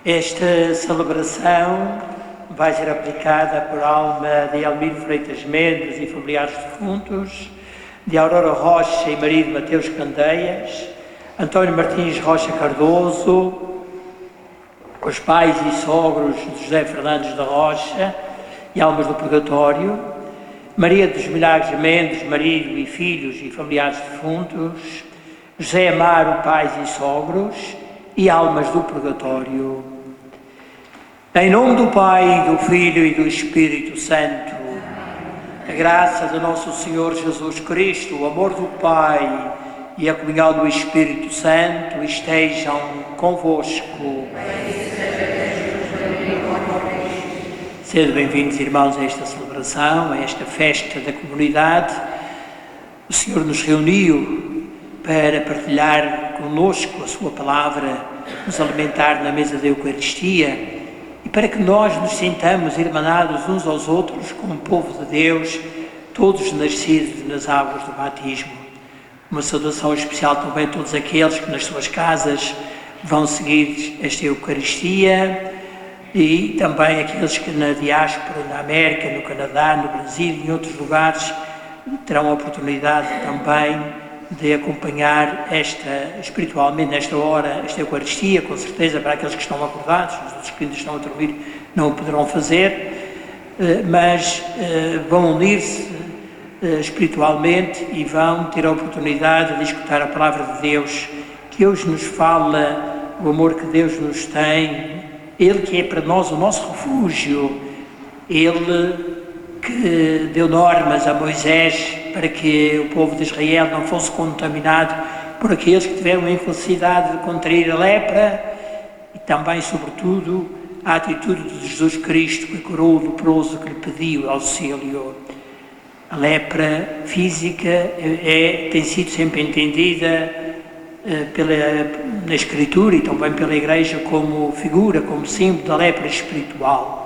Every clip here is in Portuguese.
Esta celebração vai ser aplicada por alma de Elmiro Freitas Mendes e familiares defuntos, de Aurora Rocha e marido Mateus Candeias, António Martins Rocha Cardoso, os pais e sogros de José Fernandes da Rocha e almas do purgatório, Maria dos Milagres Mendes, marido e filhos e familiares defuntos, José Amaro, pais e sogros e almas do purgatório. Em nome do Pai, do Filho e do Espírito Santo, a graça de nosso Senhor Jesus Cristo, o amor do Pai e a comunhão do Espírito Santo estejam convosco. Sejam bem-vindos, irmãos, a esta celebração, a esta festa da comunidade. O Senhor nos reuniu para partilhar conosco a sua palavra, nos alimentar na mesa da Eucaristia e para que nós nos sintamos irmanados uns aos outros como povo de Deus, todos nascidos nas águas do batismo. Uma saudação especial também a todos aqueles que nas suas casas vão seguir esta Eucaristia e também aqueles que na diáspora, na América, no Canadá, no Brasil e em outros lugares terão a oportunidade também de acompanhar espiritualmente nesta hora, esta Eucaristia, com certeza para aqueles que estão acordados, os outros que ainda estão a dormir não o poderão fazer, mas vão unir-se espiritualmente e vão ter a oportunidade de escutar a palavra de Deus, que hoje nos fala o amor que Deus nos tem, Ele que é para nós o nosso refúgio, Ele que deu normas a Moisés para que o povo de Israel não fosse contaminado por aqueles que tiveram a infelicidade de contrair a lepra e também, sobretudo, a atitude de Jesus Cristo que curou o leproso que lhe pediu auxílio. A lepra física tem sido sempre entendida na Escritura e também pela Igreja como figura, como símbolo da lepra espiritual.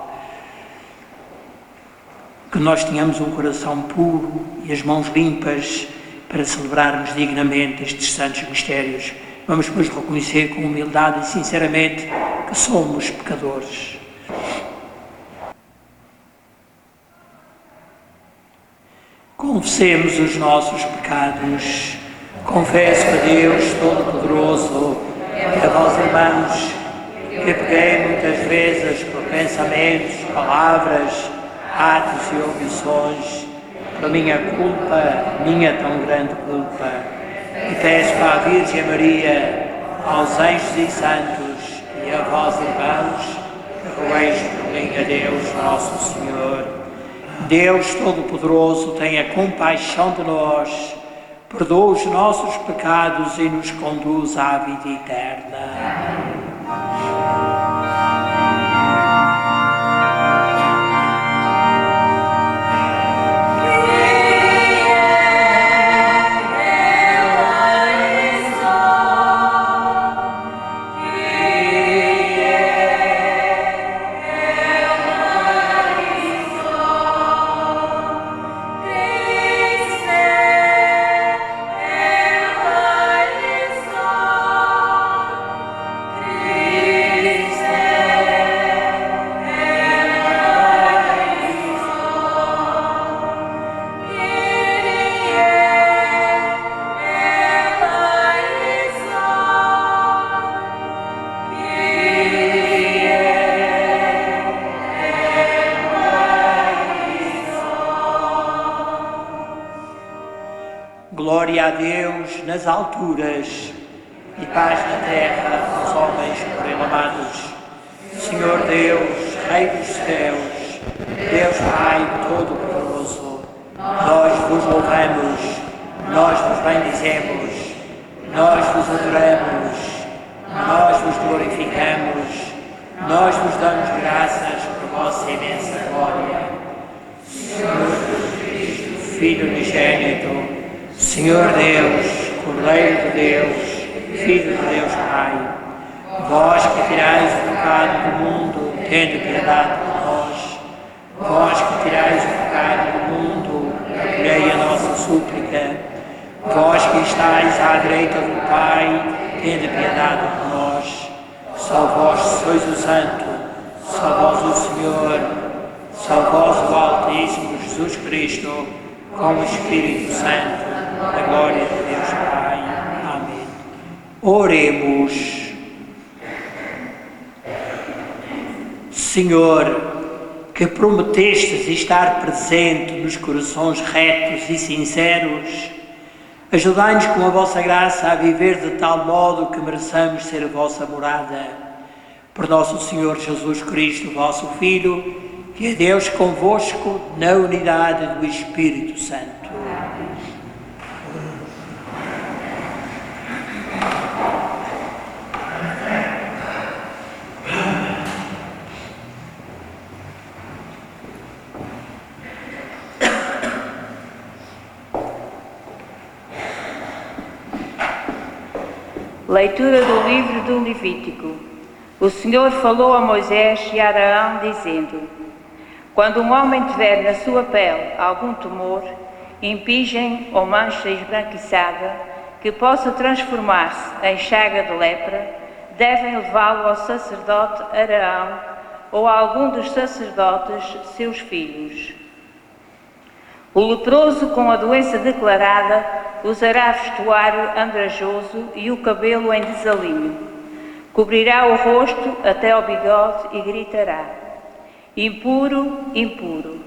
Que nós tenhamos um coração puro e as mãos limpas para celebrarmos dignamente estes santos mistérios. Vamos, pois, reconhecer com humildade e sinceramente que somos pecadores. Confessemos os nossos pecados. Confesso a Deus Todo-Poderoso e a vós, irmãos, que pequei muitas vezes por pensamentos, palavras, atos e omissões, pela minha culpa, minha tão grande culpa, e peço à Virgem Maria, aos anjos e santos, e a vós, irmãos, que rogueis por mim a Deus Nosso Senhor. Deus Todo-Poderoso, tenha compaixão de nós, perdoa os nossos pecados e nos conduz à vida eterna. Glória a Deus nas alturas e paz na terra aos homens por ele amados. Senhor Deus, Rei dos céus, Deus Pai Todo-Poderoso, nós vos louvamos, nós vos bendizemos, nós vos adoramos, nós vos glorificamos, nós vos damos graças por vossa imensa glória. Senhor Jesus Cristo, Filho unigênito, Senhor Deus, Cordeiro de Deus, Filho de Deus Pai, vós que tirais o pecado do mundo, tende piedade de nós. Vós que tirais o pecado do mundo, acolhei a nossa súplica. Vós que estáis à direita do Pai, tende piedade de nós. Só vós sois o Santo, só vós o Senhor, só vós o Altíssimo Jesus Cristo, com o Espírito Santo, na glória de Deus Pai. Amém. Oremos. Senhor, que prometestes estar presente nos corações retos e sinceros, ajudai-nos com a vossa graça a viver de tal modo que mereçamos ser a vossa morada. Por nosso Senhor Jesus Cristo, vosso Filho, que é Deus convosco na unidade do Espírito Santo. Leitura do livro do Levítico. O Senhor falou a Moisés e a Arão, dizendo: quando um homem tiver na sua pele algum tumor, impingem ou mancha esbranquiçada, que possa transformar-se em chaga de lepra, devem levá-lo ao sacerdote Arão ou a algum dos sacerdotes, seus filhos. O leproso com a doença declarada usará vestuário andrajoso e o cabelo em desalinho. Cobrirá o rosto até ao bigode e gritará: impuro, impuro.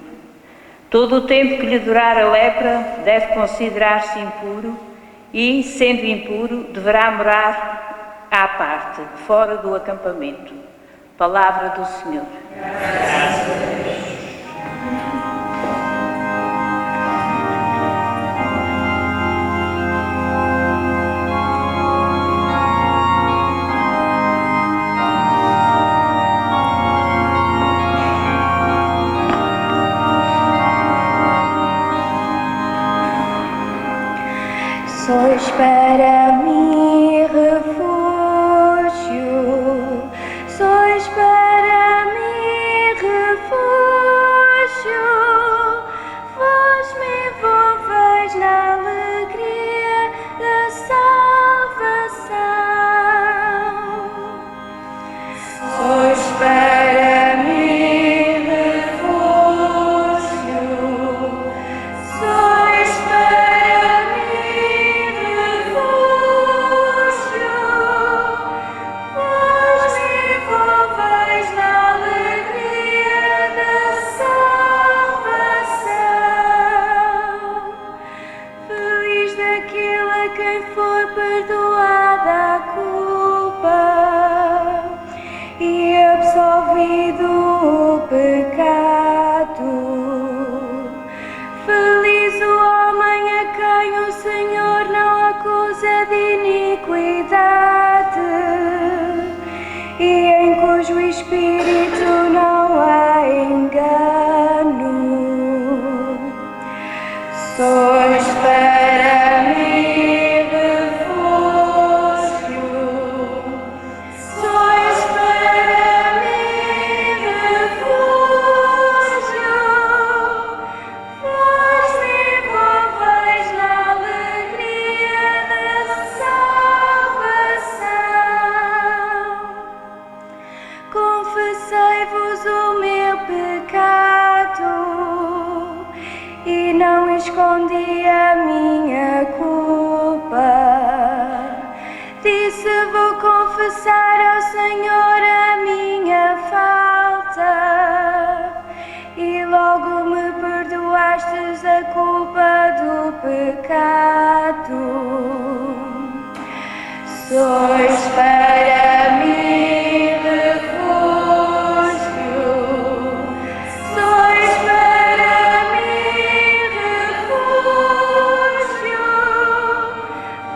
Todo o tempo que lhe durar a lepra deve considerar-se impuro e, sendo impuro, deverá morar à parte, fora do acampamento. Palavra do Senhor. Graças a Deus. Sois para mim refúgio, sois para mim refúgio, vós me envolveis na alegria da salvação. Sois para mim refúgio, sois para mim refúgio, vós me envolveis na alegria da salvação. Feliz daquele a quem foi perdoada a culpa e absolvido o pecado. Feliz o homem a quem o Senhor não acusa de iniquidade e em cujo espírito não há engano. Sois para mim refúgio, sois para mim refúgio, vós me envolveis na alegria da salvação. Confessei-vos o meu pecado e não escondi a minha culpa. Disse: vou confessar ao Senhor a minha falta, e logo me perdoastes a culpa do pecado. Sois para mim refúgio, sois para mim refúgio,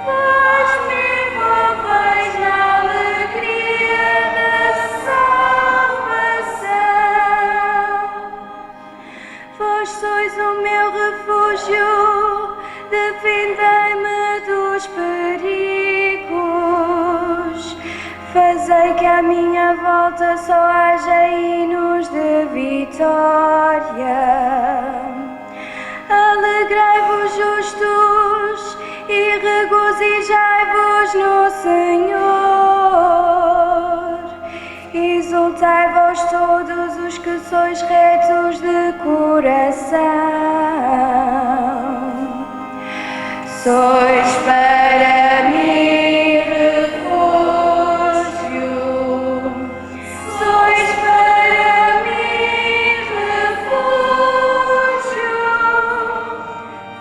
vós me envolveis na alegria da salvação. Vós sois o meu refúgio, defendei-me dos perigos. Fazei que à minha volta só haja hinos de vitória. Alegrai-vos, justos, e regozijai-vos no Senhor. que sois retos de coração. Sois para mim refúgio, sois para mim refúgio,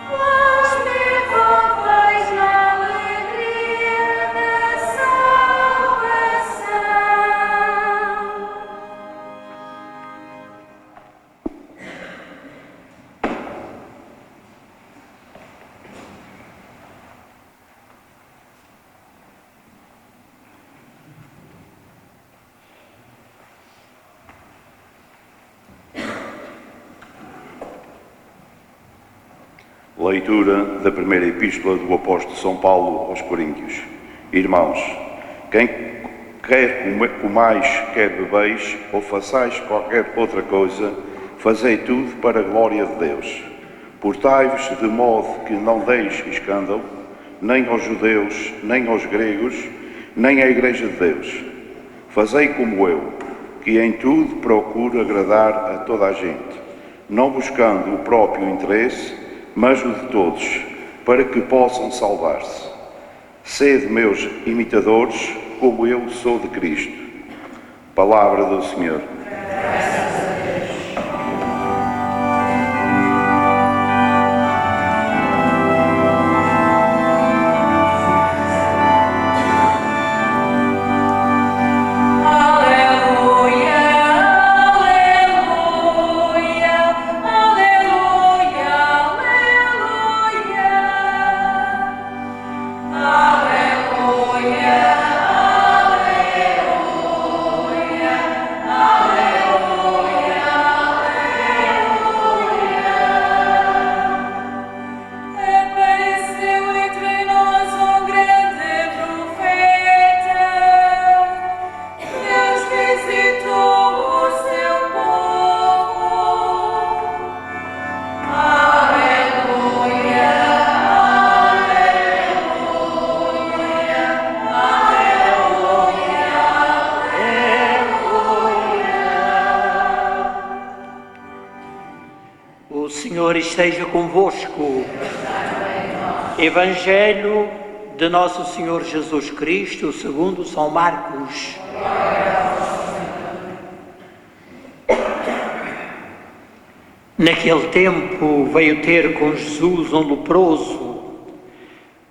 vós me envolveis na alegria da salvação. Leitura da primeira epístola do apóstolo São Paulo aos Coríntios. Irmãos, quer comais, quer bebeis, ou façais qualquer outra coisa, fazei tudo para a glória de Deus. Portai-vos de modo que não deis escândalo, nem aos judeus, nem aos gregos, nem à Igreja de Deus. Fazei como eu, que em tudo procuro agradar a toda a gente, não buscando o próprio interesse, mas o de todos, para que possam salvar-se. Sede meus imitadores, como eu sou de Cristo. Palavra do Senhor. O Senhor esteja convosco. Evangelho de Nosso Senhor Jesus Cristo, segundo São Marcos. Naquele tempo veio ter com Jesus um leproso,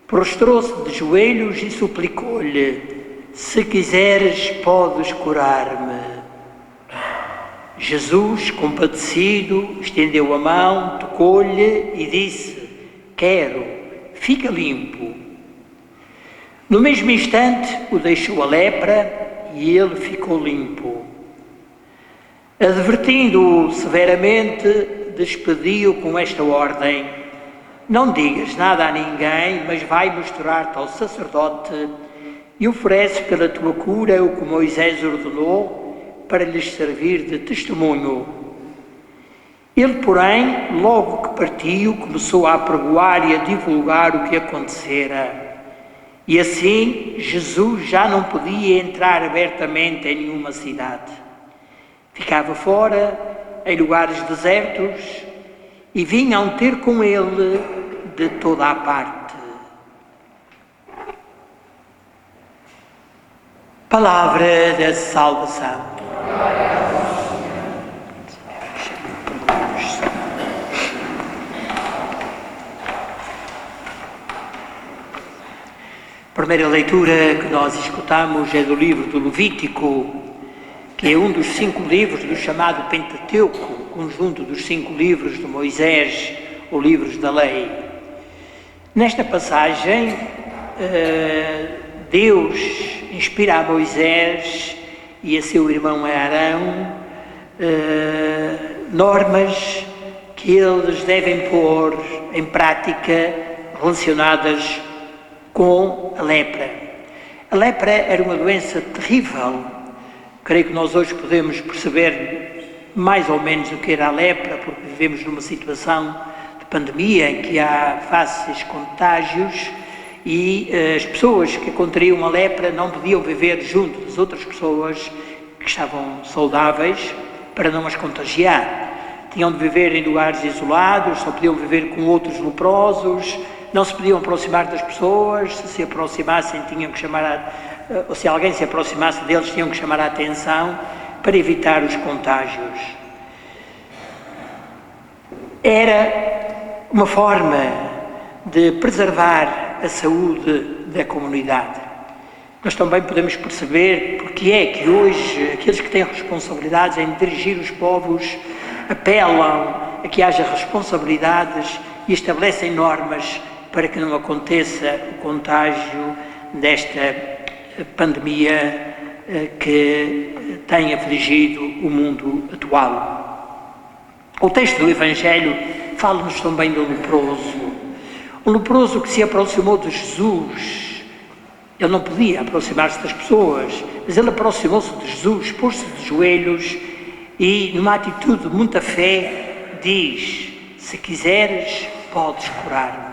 prostrou-se de joelhos e suplicou-lhe: se quiseres, podes curar-me. Jesus, compadecido, estendeu a mão, tocou-lhe e disse: quero, fica limpo. No mesmo instante o deixou a lepra e ele ficou limpo. Advertindo-o severamente, despediu com esta ordem: não digas nada a ninguém, mas vai mostrar-te ao sacerdote e oferece pela tua cura o que Moisés ordenou, para lhes servir de testemunho. Ele, porém, logo que partiu, começou a apregoar e a divulgar o que acontecera. E assim, Jesus já não podia entrar abertamente em nenhuma cidade. Ficava fora, em lugares desertos, e vinham ter com ele de toda a parte. Palavra da salvação. A primeira leitura que nós escutamos é do livro do Levítico, que é um dos 5 livros do chamado Pentateuco, conjunto dos 5 livros de Moisés, ou livros da lei. Nesta passagem, Deus inspira a Moisés e a seu irmão Arão normas que eles devem pôr em prática relacionadas com a lepra. A lepra era uma doença terrível. Creio que nós hoje podemos perceber mais ou menos o que era a lepra, porque vivemos numa situação de pandemia em que há fáceis contágios e as pessoas que contraíam a lepra não podiam viver junto das outras pessoas que estavam saudáveis para não as contagiar. Tinham de viver em lugares isolados, só podiam viver com outros leprosos, não se podiam aproximar das pessoas, se aproximassem tinham que chamar, ou se alguém se aproximasse deles tinham que chamar a atenção para evitar os contágios. Era uma forma de preservar a saúde da comunidade. Nós também podemos perceber porque é que hoje aqueles que têm responsabilidades em dirigir os povos apelam a que haja responsabilidades e estabelecem normas para que não aconteça o contágio desta pandemia que tem afligido o mundo atual. O texto do Evangelho fala-nos também do leproso. Um leproso que se aproximou de Jesus. Ele não podia aproximar-se das pessoas, mas ele aproximou-se de Jesus, pôs-se de joelhos e, numa atitude de muita fé, diz: se quiseres, podes curar-me.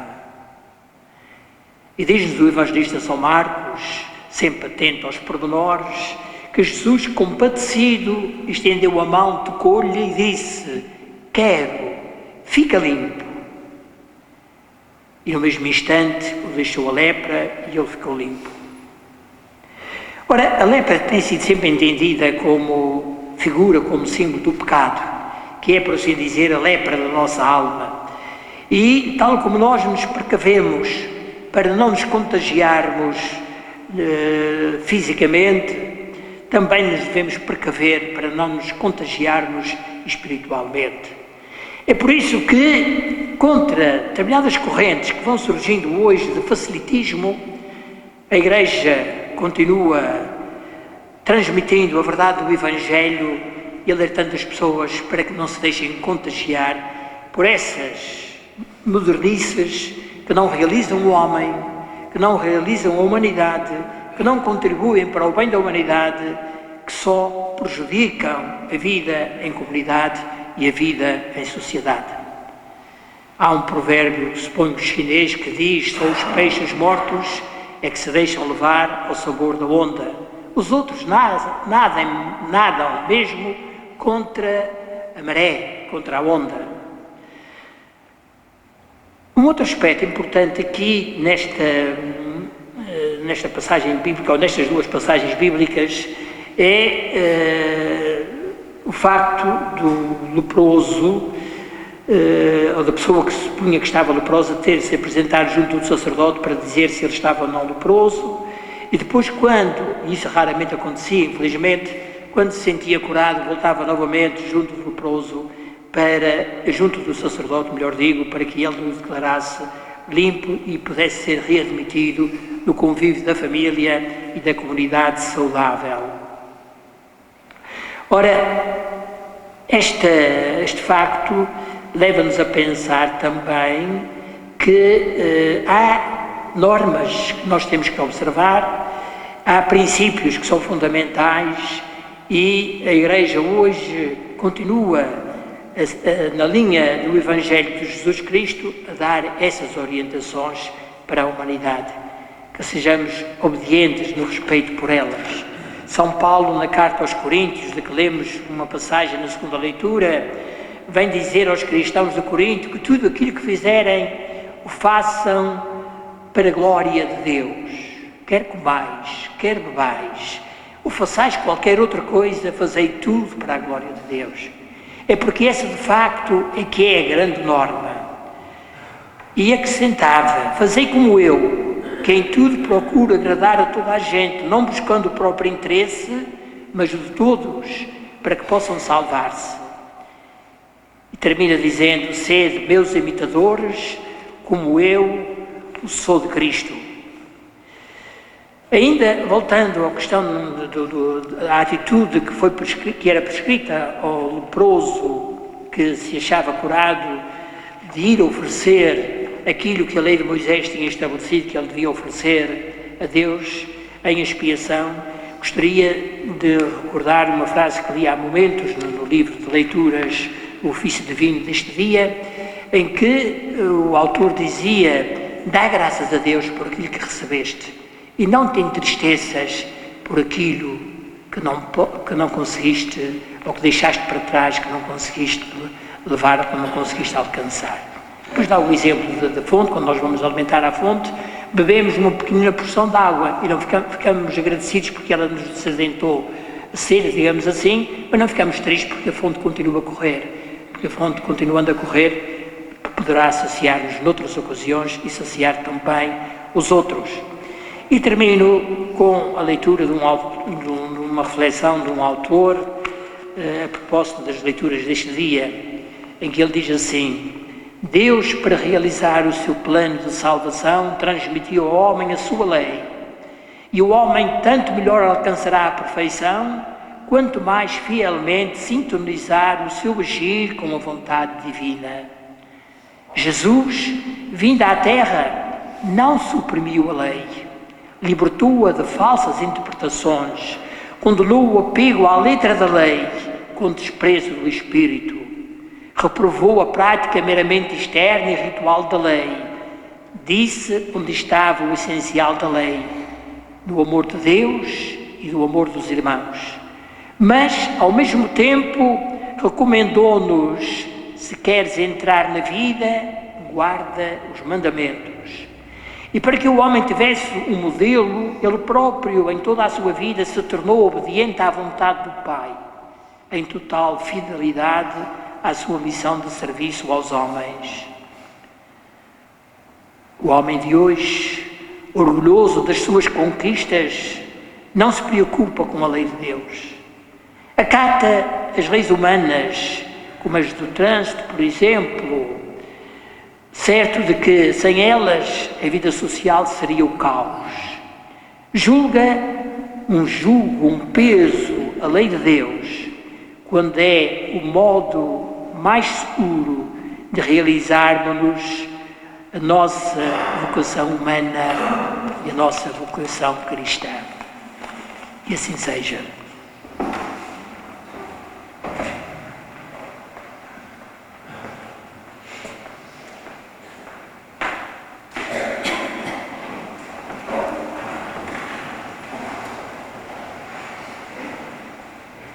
E diz-nos o evangelista São Marcos, sempre atento aos pormenores, que Jesus, compadecido, estendeu a mão, tocou-lhe e disse: quero, fica limpo. E no mesmo instante o deixou a lepra e ele ficou limpo. Ora, a lepra tem sido sempre entendida como figura, como símbolo do pecado, que é, por assim dizer, a lepra da nossa alma. E, tal como nós nos precavemos para não nos contagiarmos fisicamente, também nos devemos precaver para não nos contagiarmos espiritualmente. É por isso que, contra determinadas correntes que vão surgindo hoje de facilitismo, a Igreja continua transmitindo a verdade do Evangelho e alertando as pessoas para que não se deixem contagiar por essas modernices que não realizam o homem, que não realizam a humanidade, que não contribuem para o bem da humanidade, que só prejudicam a vida em comunidade e a vida em sociedade. Há um provérbio, suponho chinês, que diz: são os peixes mortos é que se deixam levar ao sabor da onda. Os outros nadam mesmo contra a maré, contra a onda. Um outro aspecto importante aqui nesta passagem bíblica, ou nestas duas passagens bíblicas, é o facto do leproso, ou da pessoa que se supunha que estava leprosa, ter de se apresentar junto do sacerdote para dizer se ele estava ou não leproso, e depois e isso raramente acontecia, infelizmente, quando se sentia curado, voltava novamente junto do leproso, junto do sacerdote, melhor digo, para que ele o declarasse limpo e pudesse ser readmitido no convívio da família e da comunidade saudável. Ora, este facto leva-nos a pensar também que há normas que nós temos que observar, há princípios que são fundamentais e a Igreja hoje continua na linha do Evangelho de Jesus Cristo a dar essas orientações para a humanidade, que sejamos obedientes no respeito por elas. São Paulo, na carta aos Coríntios, de que lemos uma passagem na segunda leitura, vem dizer aos cristãos de Corinto que tudo aquilo que fizerem o façam para a glória de Deus. Quer comais, quer bebais, ou façais qualquer outra coisa, fazei tudo para a glória de Deus. É porque essa de facto é que é a grande norma. E acrescentava: fazei como eu, que em tudo procuro agradar a toda a gente, não buscando o próprio interesse, mas o de todos, para que possam salvar-se. E termina dizendo: sede meus imitadores, como eu o sou de Cristo. Ainda voltando à questão da atitude que era prescrita ao leproso que se achava curado, de ir oferecer aquilo que a lei de Moisés tinha estabelecido que ele devia oferecer a Deus em expiação, gostaria de recordar uma frase que li há momentos no livro de leituras, o ofício divino deste dia, em que o autor dizia: dá graças a Deus por aquilo que recebeste e não te entristeças por aquilo que que não conseguiste, ou que deixaste para trás, que não conseguiste levar, que não conseguiste alcançar. Depois dá o exemplo da fonte, quando nós vamos alimentar a fonte, bebemos uma pequena porção de água e não ficamos agradecidos porque ela nos desadentou a sede, digamos assim, mas não ficamos tristes porque a fonte continua a correr, porque a fonte, continuando a correr, poderá saciar-nos noutras ocasiões e saciar também os outros. E termino com a leitura de uma reflexão de um autor a propósito das leituras deste dia, em que ele diz assim: Deus, para realizar o seu plano de salvação, transmitiu ao homem a sua lei. E o homem tanto melhor alcançará a perfeição, quanto mais fielmente sintonizar o seu agir com a vontade divina. Jesus, vindo à Terra, não suprimiu a lei, libertou-a de falsas interpretações, condenou o apego à letra da lei com desprezo do Espírito, reprovou a prática meramente externa e ritual da lei, disse onde estava o essencial da lei, do amor de Deus e do amor dos irmãos. Mas, ao mesmo tempo, recomendou-nos: se queres entrar na vida, guarda os mandamentos. E para que o homem tivesse um modelo, ele próprio, em toda a sua vida, se tornou obediente à vontade do Pai, em total fidelidade à sua missão de serviço aos homens. O homem de hoje, orgulhoso das suas conquistas, não se preocupa com a lei de Deus. Acata as leis humanas, como as do trânsito, por exemplo, certo de que sem elas a vida social seria o caos. Julga um peso, a lei de Deus, quando é o modo mais seguro de realizarmos a nossa vocação humana e a nossa vocação cristã. E assim seja.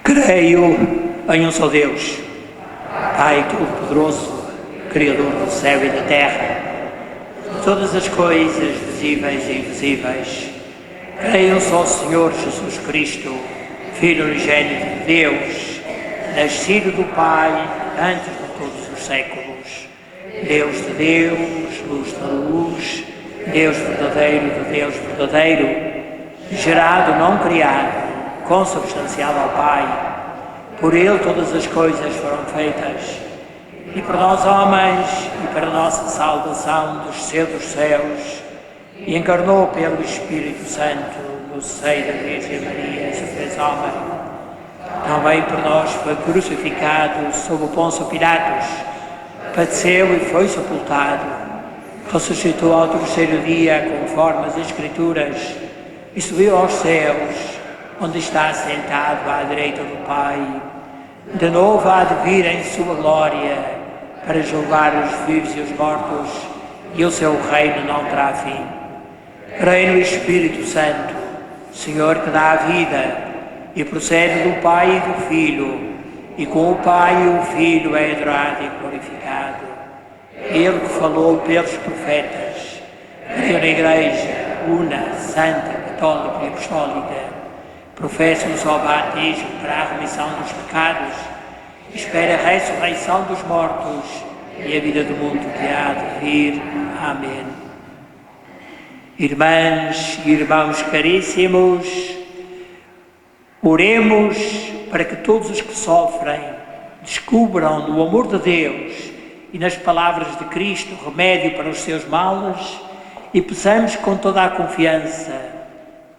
Creio em um só Deus, Pai Todo-Poderoso, Criador do céu e da terra, de todas as coisas visíveis e invisíveis. Creio em um só Senhor Jesus Cristo, Filho unigênito de Deus, nascido do Pai antes de todos os séculos, Deus de Deus, luz da luz, Deus verdadeiro de Deus verdadeiro, gerado, não criado, consubstanciado ao Pai. Por Ele todas as coisas foram feitas, e por nós homens, e para a nossa salvação desceu dos céus, e encarnou pelo Espírito Santo no seio da Virgem Maria, se fez homem. Também por nós foi crucificado sob o Pôncio Pilatos, padeceu e foi sepultado, ressuscitou ao terceiro dia, conforme as Escrituras, e subiu aos céus, onde está sentado à direita do Pai. De novo há de vir em sua glória para julgar os vivos e os mortos, e o seu reino não terá fim. Creio no Espírito Santo, Senhor que dá a vida, e procede do Pai e do Filho, e com o Pai e o Filho é adorado e glorificado. Ele que falou pelos profetas, creio na Igreja, una, santa, católica e apostólica, professa um só batismo para a remissão dos pecados, espera a ressurreição dos mortos e a vida do mundo que há de vir. Amém. Irmãs e irmãos caríssimos, oremos para que todos os que sofrem descubram no amor de Deus e nas palavras de Cristo remédio para os seus males, e peçamos com toda a confiança: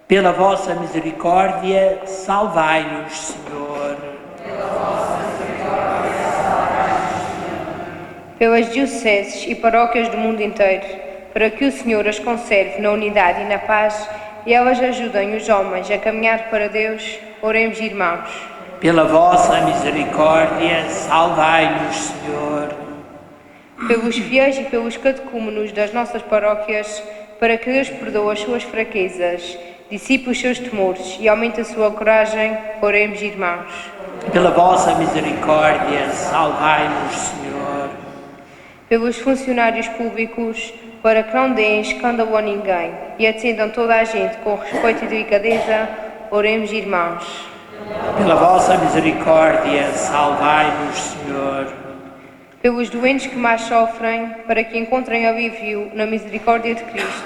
pela vossa misericórdia, salvai-nos, Senhor. Pelas dioceses e paróquias do mundo inteiro, para que o Senhor as conserve na unidade e na paz, e elas ajudem os homens a caminhar para Deus, oremos, irmãos. Pela vossa misericórdia, salvai-nos, Senhor. Pelos fiéis e pelos catecúmenos das nossas paróquias, para que Deus perdoe as suas fraquezas dissipe os seus temores e aumente a sua coragem. Oremos, irmãos. Pela vossa misericórdia, salvai-nos, Senhor. Pelos funcionários públicos, para que não deem escândalo a ninguém e atendam toda a gente com respeito e delicadeza. Oremos, irmãos. Pela vossa misericórdia, salvai-nos, Senhor. Pelos doentes que mais sofrem, para que encontrem alívio na misericórdia de Cristo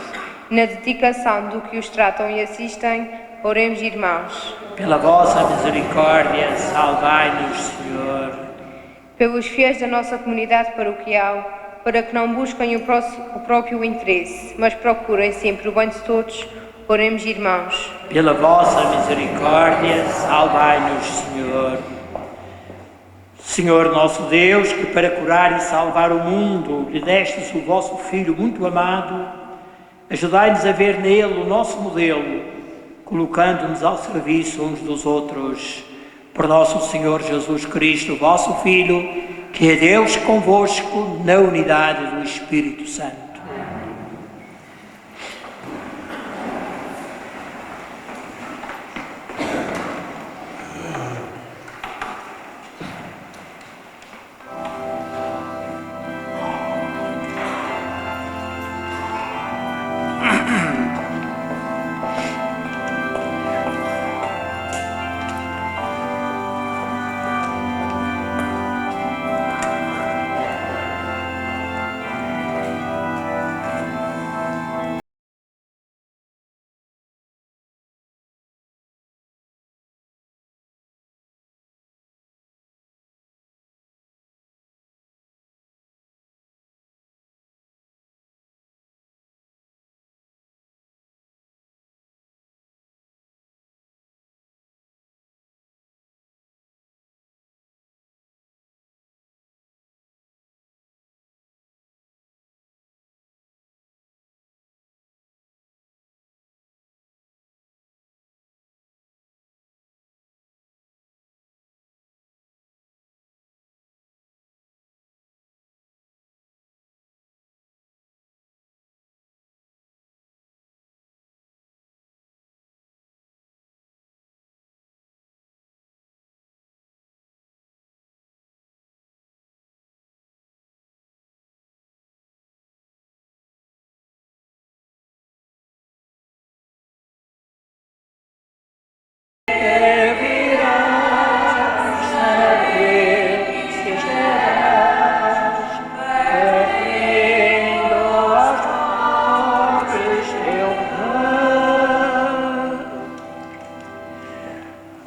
e na dedicação do que os tratam e assistem. Oremos, irmãos. Pela vossa misericórdia, salvai-nos, Senhor. Pelos fiéis da nossa comunidade paroquial, para que não busquem o próprio interesse, mas procurem sempre o bem de todos. Oremos, irmãos. Pela vossa misericórdia, salvai-nos, Senhor. Senhor nosso Deus, que para curar e salvar o mundo lhe destes o vosso Filho muito amado, ajudai-nos a ver nele o nosso modelo, colocando-nos ao serviço uns dos outros. Por nosso Senhor Jesus Cristo, vosso Filho, que é Deus convosco na unidade do Espírito Santo.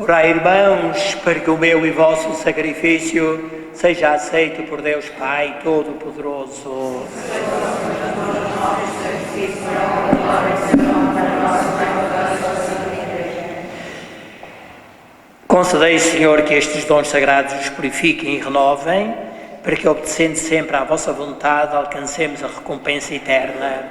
Orai, irmãos, para que o meu e vosso sacrifício seja aceito por Deus Pai Todo-Poderoso. Concedei, Senhor, que estes dons sagrados os purifiquem e renovem, para que, obedecendo sempre à vossa vontade, alcancemos a recompensa eterna.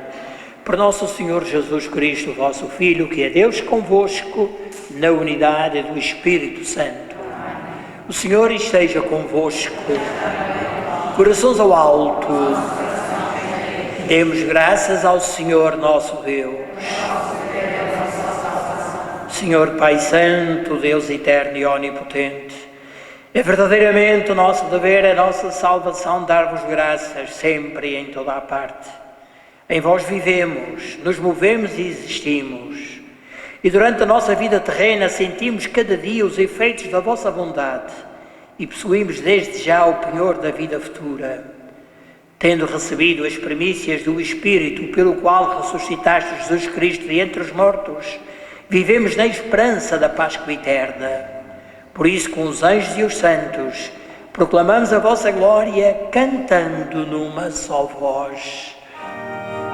Por nosso Senhor Jesus Cristo, vosso Filho, que é Deus convosco, na unidade do Espírito Santo. O Senhor esteja convosco. Corações ao alto. Demos graças ao Senhor nosso Deus. Senhor Pai Santo, Deus eterno e onipotente, é verdadeiramente o nosso dever, a nossa salvação, dar-vos graças sempre e em toda a parte. Em vós vivemos, nos movemos e existimos. E durante a nossa vida terrena sentimos cada dia os efeitos da vossa bondade e possuímos desde já o penhor da vida futura. Tendo recebido as primícias do Espírito pelo qual ressuscitaste Jesus Cristo de entre os mortos, vivemos na esperança da Páscoa eterna. Por isso, com os anjos e os santos, proclamamos a vossa glória cantando numa só voz. Glória.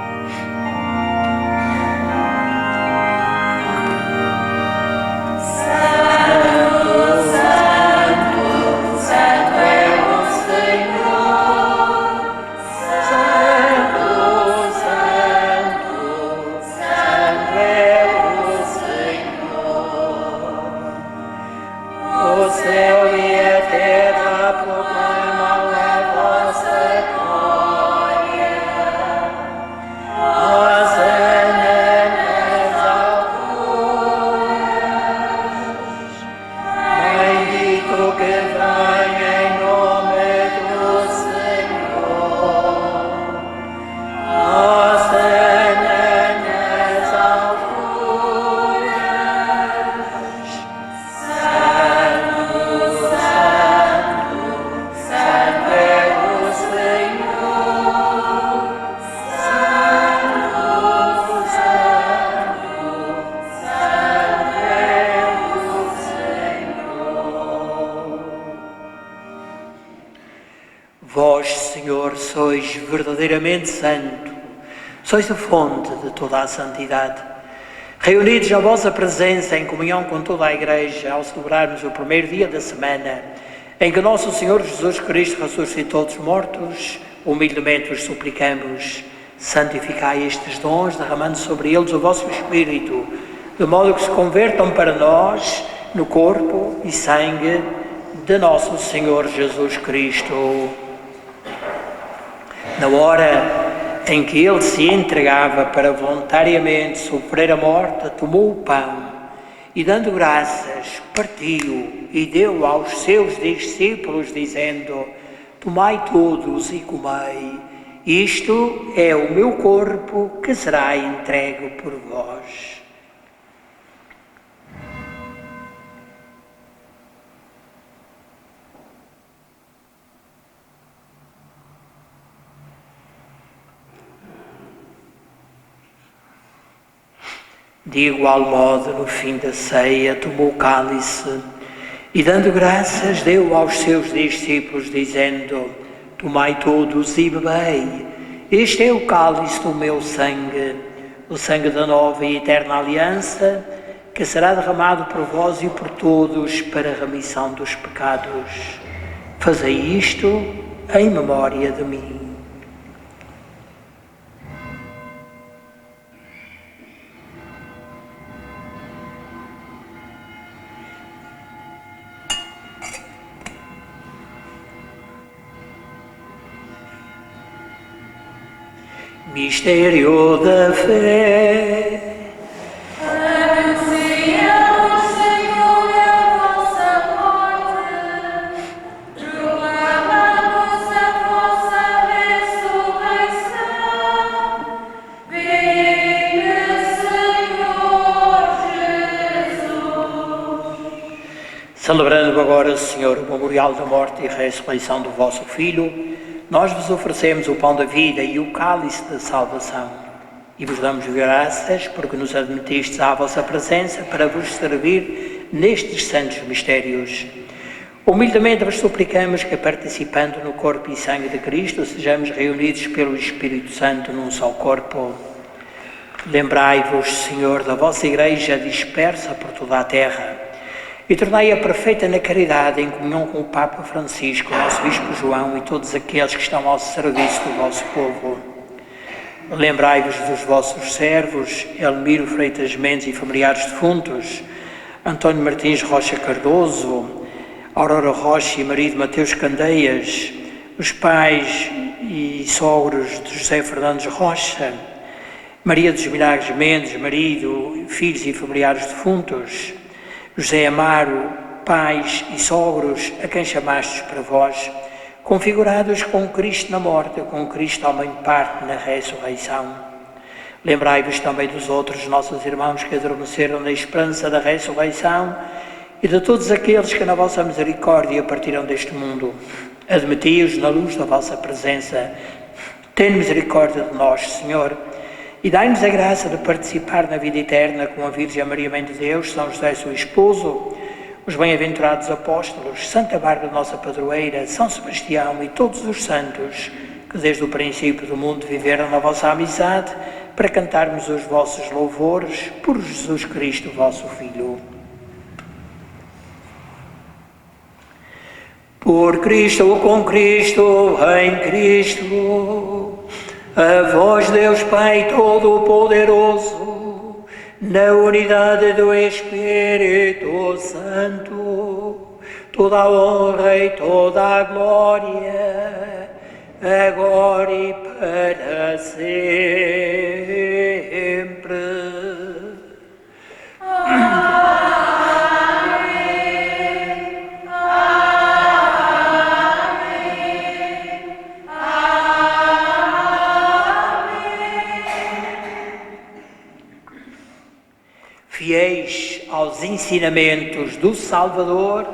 que vem em nome do Senhor. Hosana nas alturas. Santo, Santo, Santo é o Senhor. Santo, Santo, Santo é o Senhor. Vós, Senhor, sois verdadeiramente santo, sois a fonte de toda a santidade. Reunidos na vossa presença, em comunhão com toda a Igreja, ao celebrarmos o primeiro dia da semana, em que nosso Senhor Jesus Cristo ressuscitou dos mortos, humildemente vos suplicamos, santificai estes dons, derramando sobre eles o vosso Espírito, de modo que se convertam para nós no corpo e sangue de nosso Senhor Jesus Cristo. Na hora em que ele se entregava para voluntariamente sofrer a morte, tomou o pão e, dando graças, partiu e deu aos seus discípulos, dizendo: tomai todos e comei, isto é o meu corpo que será entregue por vós. De igual modo, no fim da ceia, tomou o cálice e, dando graças, deu aos seus discípulos, dizendo: tomai todos e bebei, este é o cálice do meu sangue, o sangue da nova e eterna aliança, que será derramado por vós e por todos para a remissão dos pecados. Fazei isto em memória de mim. Mistério da fé. Anunciamos, Senhor, a vossa morte, proclamamos a vossa ressurreição. Venha, Senhor Jesus. Celebrando agora, Senhor, o memorial da morte e ressurreição do vosso Filho, nós vos oferecemos o pão da vida e o cálice da salvação e vos damos graças porque nos admitistes à vossa presença para vos servir nestes santos mistérios. Humildemente vos suplicamos que, participando no corpo e sangue de Cristo, sejamos reunidos pelo Espírito Santo num só corpo. Lembrai-vos, Senhor, da vossa Igreja dispersa por toda a terra e tornai-a perfeita na caridade, em comunhão com o Papa Francisco, o nosso Bispo João e todos aqueles que estão ao serviço do vosso povo. Lembrai-vos dos vossos servos, Elmiro Freitas Mendes e familiares defuntos, António Martins Rocha Cardoso, Aurora Rocha e marido Mateus Candeias, os pais e sogros de José Fernandes Rocha, Maria dos Milagres Mendes, marido, filhos e familiares defuntos, José Amaro, pais e sogros a quem chamastes para vós, configurados com Cristo na morte, com Cristo também parte na ressurreição. Lembrai-vos também dos outros nossos irmãos que adormeceram na esperança da ressurreição e de todos aqueles que na vossa misericórdia partiram deste mundo. Admiti-os na luz da vossa presença. Tende misericórdia de nós, Senhor, e dai-nos a graça de participar na vida eterna com a Virgem Maria, Mãe de Deus, São José, seu esposo, os bem-aventurados apóstolos, Santa Bárbara, nossa padroeira, São Sebastião e todos os santos que desde o princípio do mundo viveram na vossa amizade, para cantarmos os vossos louvores por Jesus Cristo, vosso Filho. Por Cristo, com Cristo, em Cristo, a vós, Deus Pai Todo-Poderoso, na unidade do Espírito Santo, toda a honra e toda a glória, agora e para sempre. Amém. ensinamentos do Salvador,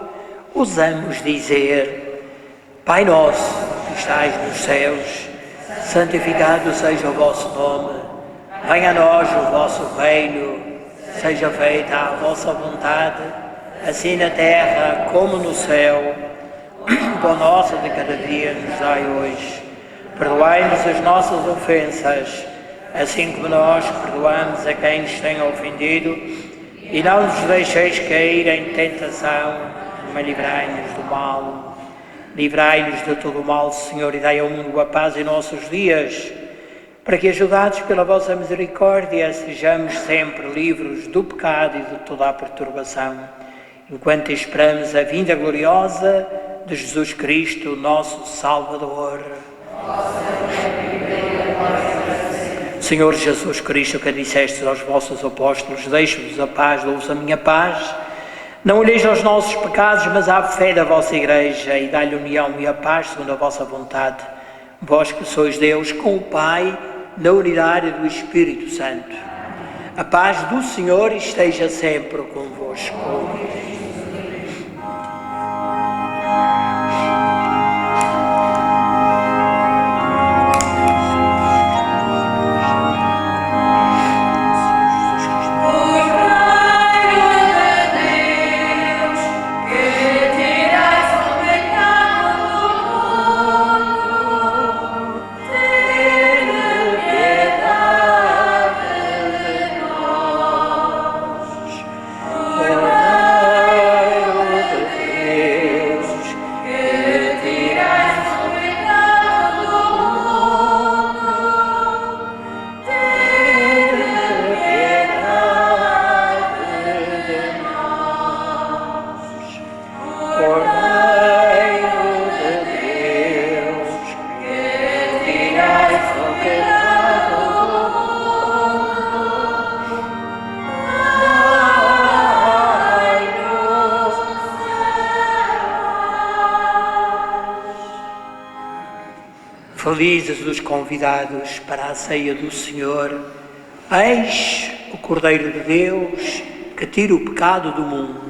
ousamos dizer: Pai nosso que estais nos céus, santificado seja o vosso nome, venha a nós o vosso reino, seja feita a vossa vontade, assim na terra como no céu. O pão nosso de cada dia nos dai hoje. Perdoai-nos as nossas ofensas, assim como nós perdoamos a quem nos tem ofendido, e não nos deixeis cair em tentação, mas livrai-nos do mal. Livrai-nos de todo o mal, Senhor, e dai ao mundo a paz em nossos dias, para que, ajudados pela vossa misericórdia, sejamos sempre livres do pecado e de toda a perturbação, enquanto esperamos a vinda gloriosa de Jesus Cristo, nosso Salvador. Senhor Jesus Cristo, que disseste aos vossos apóstolos: deixo-vos a paz, dou-vos a minha paz. Não olheis aos nossos pecados, mas à fé da vossa Igreja, e dai-lhe união e a paz segundo a vossa vontade. Vós que sois Deus com o Pai, na unidade do Espírito Santo. A paz do Senhor esteja sempre convosco. Felizes os convidados para a ceia do Senhor. Eis o Cordeiro de Deus que tira o pecado do mundo.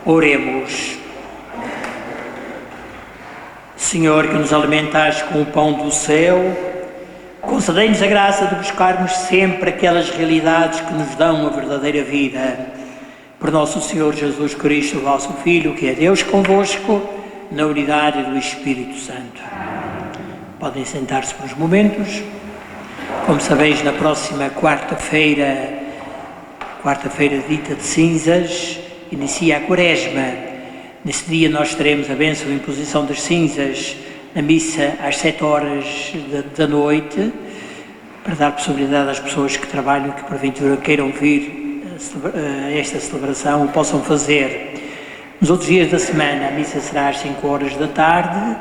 Oremos. Senhor, que nos alimentaste com o pão do céu, concedei-nos a graça de buscarmos sempre aquelas realidades que nos dão a verdadeira vida. Por nosso Senhor Jesus Cristo, vosso Filho, que é Deus convosco, na unidade do Espírito Santo. Podem sentar-se por uns momentos. Como sabeis, na próxima quarta-feira dita de cinzas, inicia a Quaresma. Nesse dia nós teremos a bênção e imposição das cinzas na missa às 7 horas da noite, para dar possibilidade às pessoas que trabalham, que porventura queiram vir a esta celebração, o possam fazer. Nos outros dias da semana a missa será às 5 horas da tarde.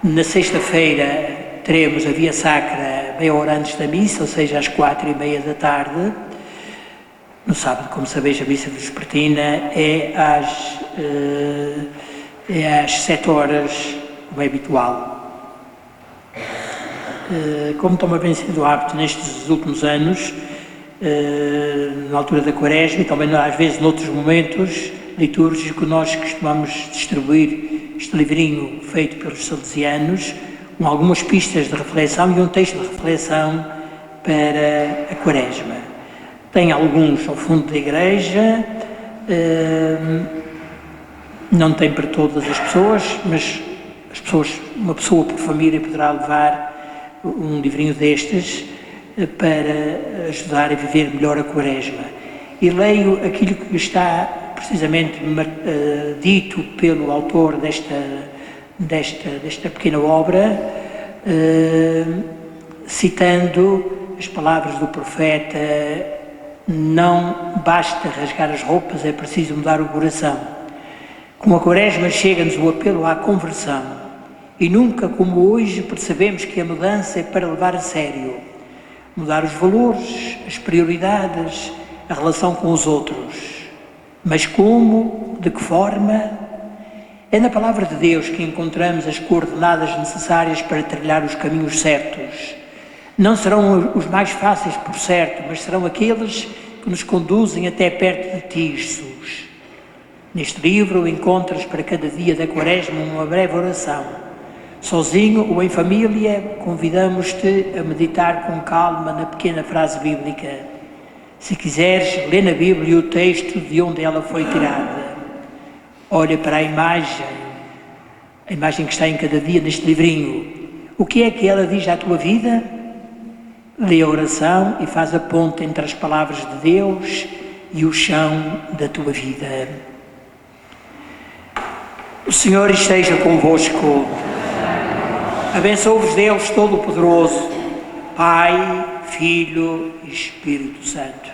Na sexta-feira teremos a Via Sacra meia hora antes da missa, ou seja, às 4:30 da tarde. No sábado, como sabeis, a missa vespertina é às 7 horas, como é habitual. Como toma bem sido o hábito nestes últimos anos, na altura da Quaresma e também às vezes noutros momentos litúrgicos, nós costumamos distribuir este livrinho feito pelos salesianos com algumas pistas de reflexão e um texto de reflexão para a Quaresma. Tem alguns ao fundo da igreja, não tem para todas as pessoas, mas uma pessoa por família poderá levar um livrinho destes para ajudar a viver melhor a Quaresma. E leio aquilo que está precisamente dito pelo autor desta pequena obra, citando as palavras do profeta: não basta rasgar as roupas, é preciso mudar o coração. Com a Quaresma chega-nos o apelo à conversão e nunca como hoje percebemos que a mudança é para levar a sério. Mudar os valores, as prioridades, a relação com os outros. Mas como? De que forma? É na Palavra de Deus que encontramos as coordenadas necessárias para trilhar os caminhos certos. Não serão os mais fáceis, por certo, mas serão aqueles que nos conduzem até perto de ti, Jesus. Neste livro encontras para cada dia da Quaresma uma breve oração. Sozinho ou em família, convidamos-te a meditar com calma na pequena frase bíblica. Se quiseres, lê na Bíblia o texto de onde ela foi tirada. Olha para a imagem que está em cada dia neste livrinho. O que é que ela diz à tua vida? Lê a oração e faz a ponte entre as palavras de Deus e o chão da tua vida. O Senhor esteja convosco. Abençoe-vos Deus Todo-Poderoso, Pai, Filho e Espírito Santo.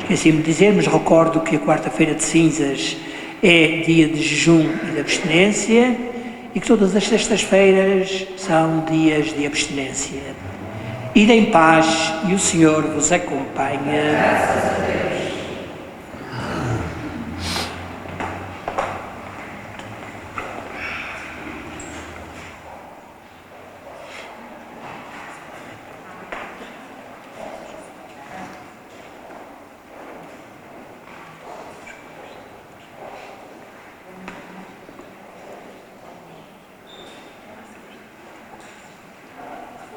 Esqueci-me de dizer, mas recordo que a quarta-feira de cinzas é dia de jejum e de abstinência e que todas as sextas-feiras são dias de abstinência. Ide em paz e o Senhor vos acompanha.